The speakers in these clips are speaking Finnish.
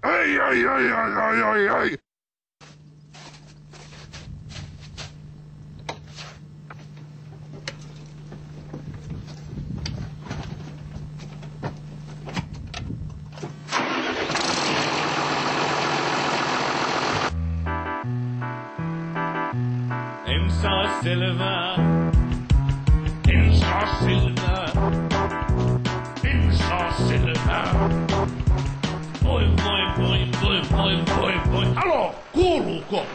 Ai. En saa selvää. En saa selvää. En saa selvää. Voi. Alo, kuuluuko?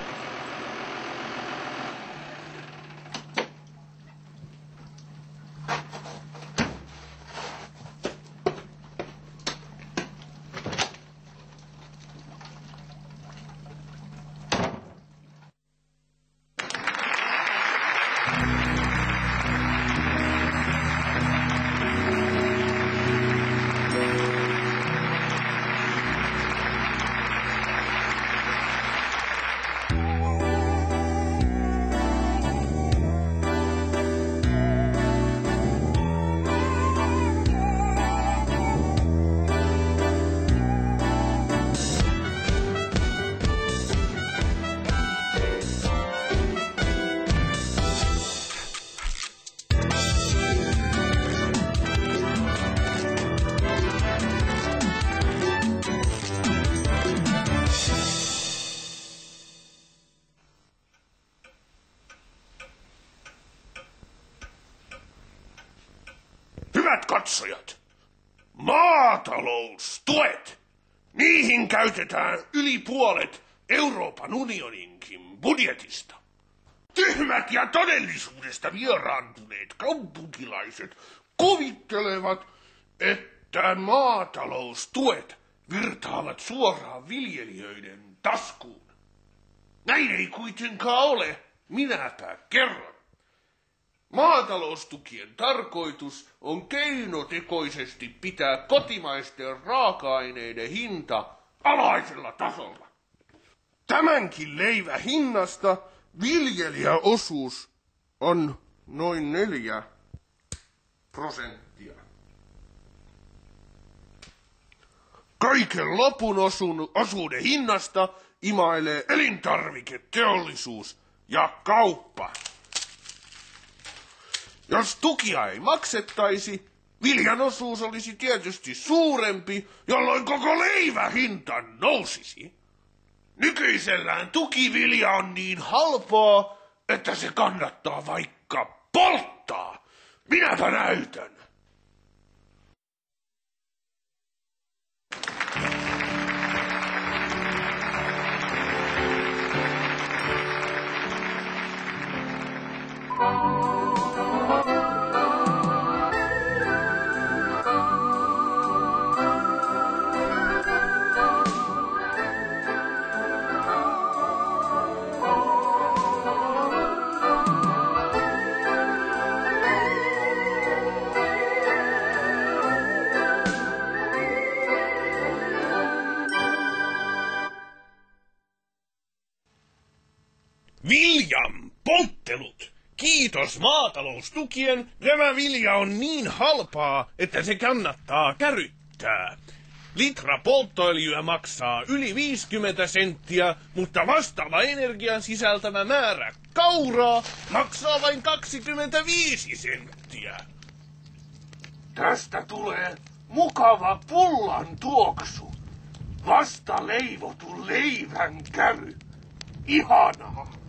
Hyvät katsojat, maataloustuet, niihin käytetään yli puolet Euroopan unioninkin budjetista. Tyhmät ja todellisuudesta vieraantuneet kaupunkilaiset kuvittelevat, että maataloustuet virtaavat suoraan viljelijöiden taskuun. Näin ei kuitenkaan ole, minäpä kerron. Maataloustukien tarkoitus on keinotekoisesti pitää kotimaisten raaka-aineiden hinta alhaisella tasolla. Tämänkin leivän hinnasta viljelijäosuus on noin 4%. Kaiken lopun osuuden hinnasta imailee elintarviketeollisuus ja kauppa. Jos tukia ei maksettaisi, viljan osuus olisi tietysti suurempi, jolloin koko leivän hinta nousisi. Nykyisellään tukivilja on niin halpaa, että se kannattaa vaikka polttaa. Minäpä näytän. Viljan polttelut. Kiitos maataloustukien, tämä vilja on niin halpaa, että se kannattaa käryttää. Litra polttoöljyä maksaa yli 50 senttiä, mutta vastaava energian sisältävä määrä kauraa maksaa vain 25 senttiä. Tästä tulee mukava pullan tuoksu. Vasta leivotun leivän käry. Ihanaa.